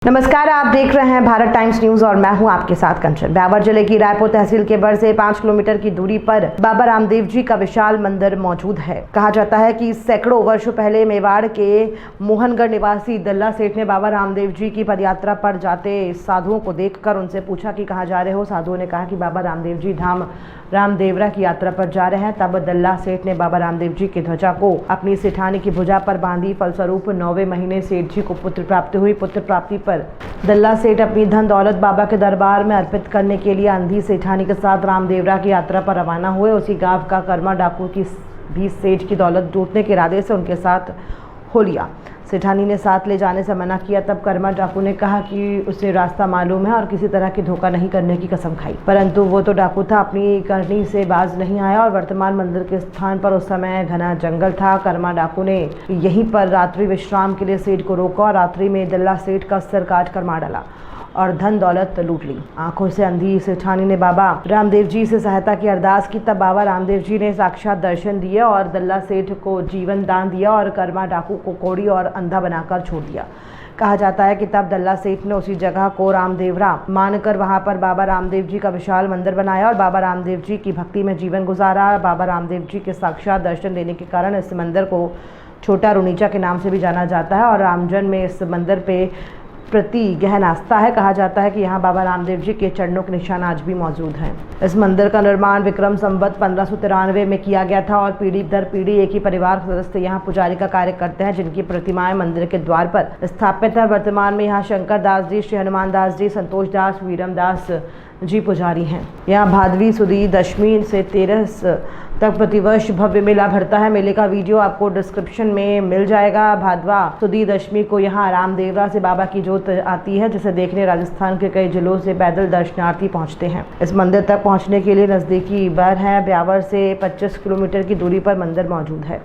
नमस्कार, आप देख रहे हैं भारत टाइम्स न्यूज और मैं हूं आपके साथ कंचन। ब्यावर जिले की रायपुर तहसील के बड़ से 5 किलोमीटर की दूरी पर बाबा रामदेव जी का विशाल मंदिर मौजूद है। कहा जाता है कि सैकड़ों वर्षों पहले मेवाड़ के मोहनगढ़ निवासी दल्ला सेठ ने बाबा रामदेव जी की पदयात्रा पर जाते साधुओं को देखकर उनसे पूछा कि कहाँ जा रहे हो। साधुओं ने कहा कि बाबा रामदेव जी धाम रामदेवरा की यात्रा पर जा रहे हैं। तब दल्ला सेठ ने बाबा रामदेव जी की ध्वजा को अपनी सेठानी की भुजा पर बांधी। फलस्वरूप 9वें महीने सेठ जी को पुत्र प्राप्ति हुई। पुत्र प्राप्ति पर दल्ला सेठ अपनी धन दौलत बाबा के दरबार में अर्पित करने के लिए अंधी सेठानी के साथ रामदेवरा की यात्रा पर रवाना हुए। उसी गांव का कर्मा डाकू की भी सेठ की दौलत लूटने के इरादे से उनके साथ हो लिया। सेठानी ने साथ ले जाने से मना किया। तब कर्मा डाकू ने कहा कि उसे रास्ता मालूम है और किसी तरह की धोखा नहीं करने की कसम खाई, परंतु वो तो डाकू था, अपनी करनी से बाज नहीं आया। और वर्तमान मंदिर के स्थान पर उस समय घना जंगल था। कर्मा डाकू ने यहीं पर रात्रि विश्राम के लिए सेठ को रोका और रात्रि में दल्ला सेठ का सिर काट कर मार डाला और धन दौलत लूट ली। आंखों से अंधी सेठानी ने बाबा रामदेव जी से सहायता की अरदास की। तब बाबा रामदेव जी ने साक्षात दर्शन दिए और दल्ला सेठ को जीवन दान दिया और कर्मा डाकू को कोड़ी और अंधा बनाकर छोड़ दिया। कहा जाता है कि तब दल्ला सेठ ने उसी जगह को रामदेवरा मानकर वहां पर बाबा रामदेव जी का विशाल मंदिर बनाया और बाबा रामदेव जी की भक्ति में जीवन गुजारा। बाबा रामदेव जी के साक्षात दर्शन देने के कारण इस मंदिर को छोटा रुनीचा के नाम से भी जाना जाता है और रामजन में इस मंदिर पे प्रति गहन आस्था है। कहा जाता है कि यहाँ बाबा रामदेव जी के चरणों के निशान आज भी मौजूद हैं। इस मंदिर का निर्माण विक्रम संवत 1593 में किया गया था और पीढ़ी दर पीढ़ी एक ही परिवार सदस्य यहाँ पुजारी का कार्य करते हैं, जिनकी प्रतिमाएं मंदिर के द्वार पर स्थापित है। वर्तमान में यहाँ शंकर दास जी, श्री हनुमान दास जी, संतोष दास, वीरम दास जी पुजारी हैं। यहाँ भादवी सुदी दशमी से 13 तक प्रतिवर्ष भव्य मेला भरता है। मेले का वीडियो आपको डिस्क्रिप्शन में मिल जाएगा। भादवा सुदी दशमी को यहाँ रामदेवरा से बाबा की जोत आती है, जिसे देखने राजस्थान के कई जिलों से पैदल दर्शनार्थी पहुँचते हैं। इस मंदिर तक पहुँचने के लिए नज़दीकी बर है। ब्यावर से 25 किलोमीटर की दूरी पर मंदिर मौजूद है।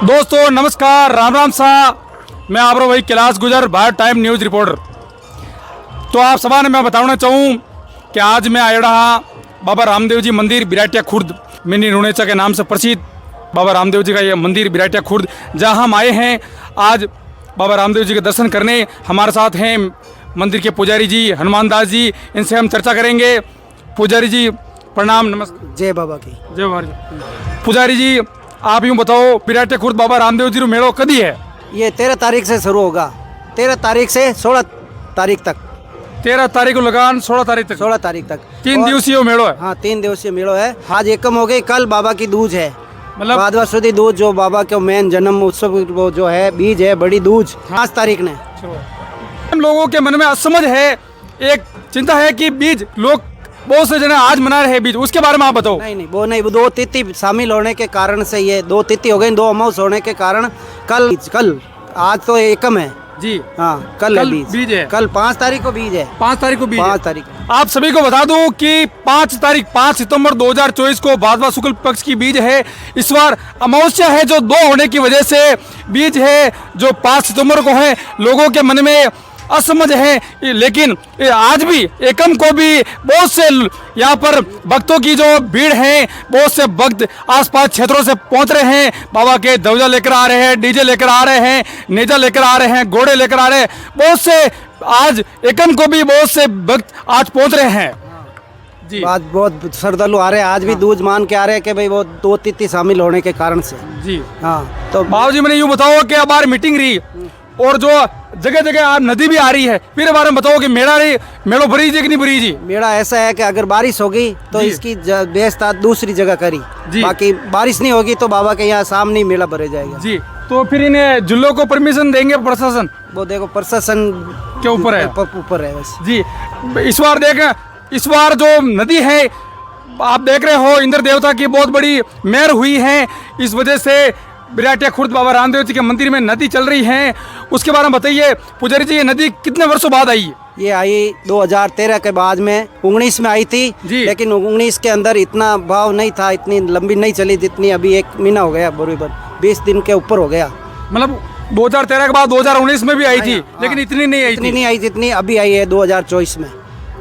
दोस्तों नमस्कार, राम राम सा। मैं आप भाई कैलाश गुजर, भारत टाइम न्यूज़ रिपोर्टर। तो आप सभा ने मैं बताना चाहूँ कि आज मैं आया रहा बाबा रामदेव जी मंदिर बिराटिया खुर्द, मिनी रुनेचा के नाम से प्रसिद्ध बाबा रामदेव जी का ये मंदिर बिराटिया खुर्द, जहाँ हम आए हैं आज बाबा रामदेव जी के दर्शन करने। हमारे साथ हैं मंदिर के पुजारी जी हनुमान दास जी, इनसे हम चर्चा करेंगे। पुजारी जी प्रणाम, नमस्कार। जय बाबा की जय बाबा। पुजारी जी आप यूँ बताओ, बिराटे खुर्द बाबा रामदेव जी रो मेड़ो कदी है? ये 13 तारीख से शुरू होगा, 13 तारीख से 16 तारीख तक। 13 तारीख को लगान 16 तारीख तक। 16 तारीख तक 3 दिवसीय मेड़ो है। हाँ, 3 दिवसीय मेड़ो है। आज एकम हो गई, कल बाबा की दूज है, मतलब भादवा सुदी दूज, जो बाबा के मेन जन्म उत्सव वो जो है बीज है, बड़ी दूज 5 तारीख ने। हम लोगों के मन में असमझ है, एक चिंता है कि बीज लोग बहुत से जने आज मना रहे हैं बीज, उसके बारे में आप बताओ। नहीं, वो नहीं, वो 2 तिथि शामिल होने के कारण से ये 2 तिथि हो गई, 2 अमावस होने के कारण कल आज तो एकम है जी। हाँ, कल बीज है। कल 5 तारीख को बीज है। 5 तारीख को बीज। 5 तारीख। आप सभी को बता दूं कि 5 सितंबर 2024 को भादवा शुक्ल पक्ष की बीज है। इस बार अमावस्या है जो 2 होने की वजह से बीज है जो 5 सितंबर को है। लोगों के मन में असमझ है, लेकिन आज भी एकम को भी बहुत से यहाँ पर भक्तों की जो भीड़ है, बहुत से भक्त आसपास क्षेत्रों से पहुँच रहे हैं। बाबा के ध्वजा लेकर आ रहे हैं, डीजे लेकर आ रहे हैं, नेजा लेकर आ रहे हैं, घोड़े लेकर आ रहे हैं। बहुत से आज एकम को भी बहुत से भक्त आज पहुँच रहे हैं जी। आज बहुत श्रद्धालु आ रहे हैं, आज भी दूज मान के आ रहे हैं कि भाई वो 2 तिथि शामिल होने के कारण से जी। हाँ, तो बाबू जी मैंने यूँ बताओ कि अब बार मीटिंग रही और जो जगह जगह आप नदी भी आ रही है, फिर बारे में बताओ कि मेड़ो भरी जी कि नहीं भरी जी? मेड़ा ऐसा है कि अगर बारिश होगी तो इसकी व्यवस्था दूसरी जगह करी, बाकी बारिश नहीं होगी तो बाबा के यहाँ सामने ही मेला भरे जाएगा जी। तो फिर इन्हें जुल्लों को परमिशन देंगे प्रशासन वो देखो प्रशासन के ऊपर है। ऊपर है बस। जी, इस बार जो नदी है आप देख रहे हो, इंद्र देवता की बहुत बड़ी मेहर हुई है। इस वजह से बिराटिया खुर्द बाबा रामदेव जी के मंदिर में नदी चल रही है। उसके बारे में बताइए पुजारी जी, ये नदी कितने वर्षों बाद आई? ये आई 2013 के बाद में, 19 में आई थी जी। लेकिन 19 के अंदर इतना भाव नहीं था, इतनी लंबी नहीं चली जितनी अभी 1 महीना हो गया, बराबर 20 दिन के ऊपर हो गया। मतलब 2013 के बाद 2019 में भी आई थी, लेकिन इतनी नहीं आई इतनी थी। नहीं आई जितनी अभी आई है 2024 में,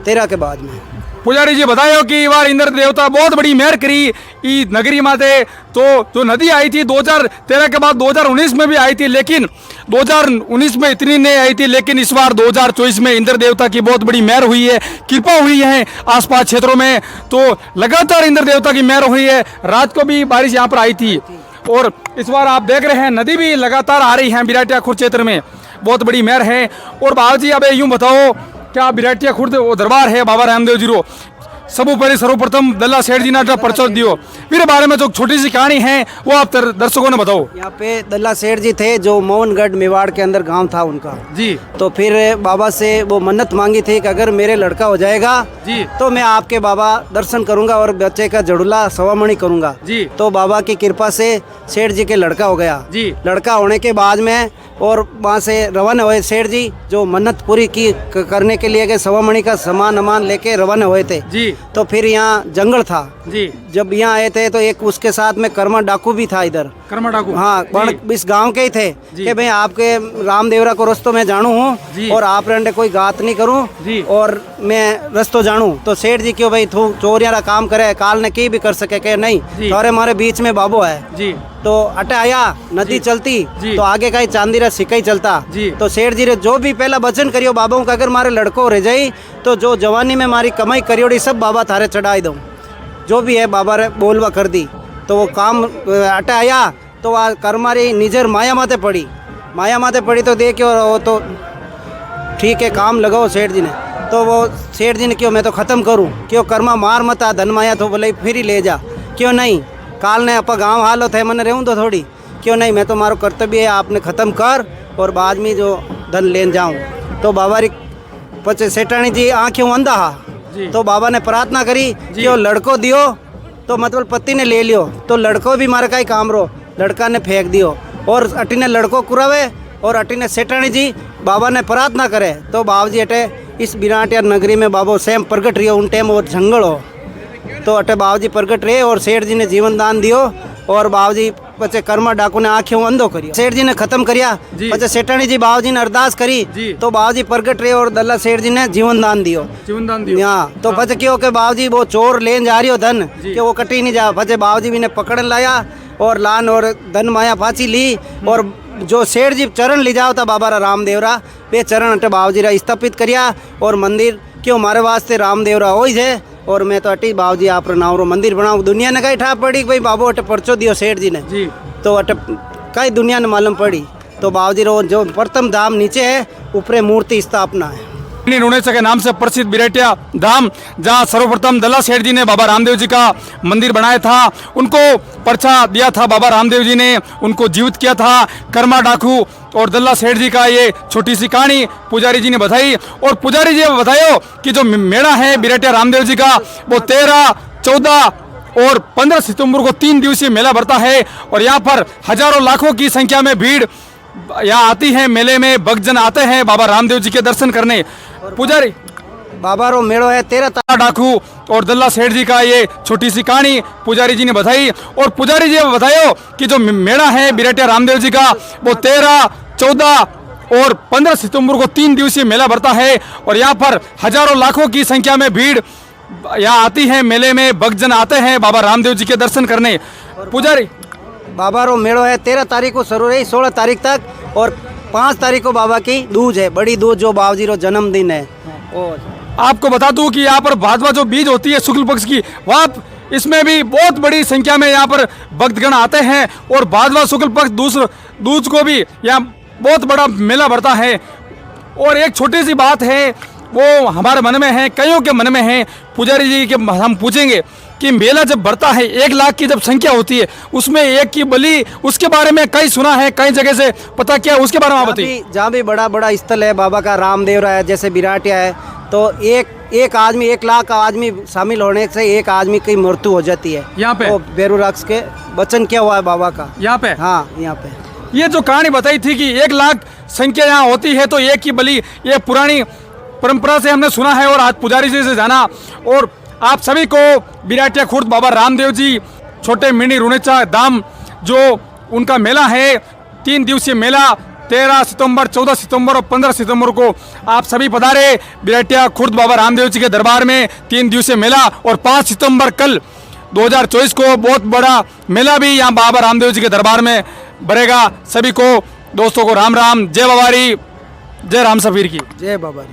13 के बाद में। पुजारी जी बतायो कि ये बार इंद्र देवता बहुत बड़ी मेहर करी ई नगरी माते। तो जो नदी आई थी 2013 के बाद 2019 में भी आई थी, लेकिन 2019 में इतनी नहीं आई थी, लेकिन इस बार 2024 में इंद्र देवता की बहुत बड़ी मेहर हुई है, कृपा हुई है आसपास क्षेत्रों में। तो लगातार इंद्र देवता की मेहर हुई है। रात को भी बारिश यहाँ पर आई थी और इस बार आप देख रहे हैं नदी भी लगातार आ रही है बिराटिया खुर्द क्षेत्र में, बहुत बड़ी मेहर है। और बाबा जी अब यूँ बताओ, क्या बिराटिया खुर्द दरबार है बाबा रामदेव जी रो सबू पहले सर्वप्रथम दल्ला सेठ जी ने परिचय दियो, फिर बारे में जो छोटी सी कहानी है वो आप दर्शकों ने बताओ। यहाँ पे दल्ला सेठ जी थे जो मोहनगढ़ मेवाड़ के अंदर गांव था उनका जी। तो फिर बाबा से वो मन्नत मांगी थी कि अगर मेरे लड़का हो जाएगा जी तो मैं आपके बाबा दर्शन करूंगा और बच्चे का जड़ुला सवामणि करूंगा जी। तो बाबा की कृपा से सेठ जी के लड़का हो गया जी। लड़का होने के बाद में और वहाँ से रवाना हुए सेठ जी, जो मन्नत पूरी की करने के लिए गए, सवामणि का सामान अमान लेके रवाना हुए थे जी। तो फिर यहाँ जंगल था जी। जब यहाँ आए थे तो एक उसके साथ में कर्मा डाकू भी था इधर, कर्मा डाकू, हाँ इस गांव के ही थे कि भाई आपके रामदेवरा को रस्तो में जानू हूँ और आप रंडे कोई गात नहीं करूँ और मैं रस्तो जानू। तो सेठ जी क्यों भाई तू चोरियारा काम करे, काल ने की भी कर सके कि नहीं, थोड़े हमारे बीच में बाबो है जी। तो अटे आया नदी चलती जी। तो आगे का ही चांदीरा सिक्का ही चलता जी। तो सेठ जी ने जो भी पहला वचन करियो बाबा का, अगर मारे लड़को रह जाई तो जो जवानी में मारी कमाई करियोड़ी सब बाबा थारे चढ़ाई दूँ, जो भी है बाबा रे बोलवा कर दी। तो वो काम अटे आया तो वह कर्मारी निजर माया माते पड़ी तो देखियो वो तो ठीक है काम लगाओ सेठ जी ने। तो वो सेठ जी ने क्यों मैं तो ख़त्म करूं, क्यों कर्मा मार मता धन माया तो बोले फिर ही ले जा, क्यों नहीं काल ने अपा गाँव हालो थे मैंने रहूँ तो थोड़ी, क्यों नहीं मैं तो मारो कर्तव्य है आपने ख़त्म कर और बाद में जो धन लेन जाऊँ। तो बाबा री पचे सेठानी जी आँखें अंधा हा तो बाबा ने प्रार्थना करी कि वो लड़को दियो तो मतलब पति ने ले लियो तो लड़को भी मारे का ही काम रो, लड़का ने फेंक दियो और अटी ने लड़को कुरावे और अटी ने सेठानी जी बाबा ने प्रार्थना करे तो बाबा जी अटे इस बिराटिया नगरी में बाबो स्वयं प्रगट रही उन टाइम और जंगल हो तो अटे बाबा जी प्रगट रहे और सेठ जी ने जीवन दान दियो और बाबा जी पचे कर्मा डाकू ने आंखें अंधो करियो, सेठ जी ने खत्म करिया। पचे सेठानी जी बाबा जी ने अरदास करी तो बाबा जी प्रगट रहे और दल्ला सेठ जी ने जीवन दान दियो। हाँ तो पचे क्यों के बाबा जी वो चोर लेन जा रही हो धन कि वो कटी नहीं जा, पचे बाबा जी भी ने पकड़ लाया और लान और धन माया फांसी ली और जो सेठ जी चरण ले जाओ था बाबा रामदेवरा वे चरण अटे बाबा जी रा स्थापित करिया और मंदिर क्यों मारे वास्ते रामदेवरा हो ही है और मैं तो अटी बाबू जी आप नाव रो मंदिर बनाऊँ। दुनिया ने कहीं ठा पड़ी भाई बाबू अटे पर्चो दियो सेठ जी ने जी। तो अटे कई दुनिया ने मालूम पड़ी तो बाबू जी रो जो प्रथम धाम नीचे है ऊपरे मूर्ति स्थापना है रुणेसा के नाम से प्रसिद्ध बिराटिया धाम, जहां सर्वप्रथम दल्ला सेठ जी ने बाबा रामदेव जी का मंदिर बनाया था, उनको पर्चा दिया था बाबा रामदेव जी ने, उनको जीवित किया था कर्मा डाकू और दल्ला सेठ जी का ये छोटी सी कहानी पुजारी जी ने बताई। और पुजारी जी ने बताया कि जो मेला है बिराटिया रामदेव जी का वो 13, 14 और 15 सितंबर को 3 दिवसीय मेला भरता है और यहाँ पर हजारों लाखों की संख्या में भीड़ यहाँ आती है। मेले में भक्तजन आते हैं बाबा रामदेव जी के दर्शन करने। पुजारी बाबा रो मेड़ो है 13 डाकू और दल्ला सेठ जी का ये छोटी सी कहानी पुजारी जी ने बताई। और पुजारी जी ने बताया कि जो मेला है बिराटिया रामदेव जी का वो 13, 14 और 15 सितंबर को 3 दिवसीय मेला भरता है और यहाँ पर हजारों लाखों की संख्या में भीड़ यहाँ आती है। मेले में भक्तजन आते हैं बाबा रामदेव जी के दर्शन करने। पुजारी बाबा रो मेड़ो है 13 तारीख को शुरू रही 16 तारीख तक और 5 तारीख को बाबा की दूज है, बड़ी दूज जो बाबा जी रो जन्मदिन है। और आपको बता दूं कि यहाँ पर भादवा जो बीज होती है शुक्ल पक्ष की, वहाँ इसमें भी बहुत बड़ी संख्या में यहाँ पर भक्तगण आते हैं और भादवा शुक्ल पक्ष दूज को भी यहाँ बहुत बड़ा मेला भरता है। और एक छोटी सी बात है वो हमारे मन में है, कईयों के मन में है। पुजारी जी के हम पूछेंगे कि मेला जब बढ़ता है, 1 लाख की जब संख्या होती है, उसमें एक की बलि, उसके बारे में कई सुना है, कई जगह से पता किया, उसके बारे में आप बताइए। जहाँ भी बड़ा बड़ा स्थल है बाबा का, रामदेवरा है, जैसे बिराटिया है, तो एक आदमी 1 लाख का आदमी शामिल होने से एक आदमी की मृत्यु हो जाती है। यहाँ पे वो बेरुराक्ष के वचन क्या हुआ है बाबा का। यहाँ पे हाँ, यहाँ पे ये जो कहानी बताई थी कि 1 लाख संख्या यहाँ होती है तो एक की बलि, ये पुरानी परंपरा से हमने सुना है और आज पुजारी जी से जाना। और आप सभी को बिराटिया खुर्द बाबा रामदेव जी छोटे मिनी रुनेचा धाम जो उनका मेला है, 3 दिवसीय मेला 13 सितंबर, 14 सितंबर और 15 सितंबर को आप सभी पधारे बिराटिया खुर्द बाबा रामदेव जी के दरबार में। 3 दिवसीय मेला और 5 सितंबर कल 2024 को बहुत बड़ा मेला भी यहाँ बाबा रामदेव जी के दरबार में भरेगा। सभी को दोस्तों को राम राम, जय बाबारी, जय राम सफीर की। जय बाबा।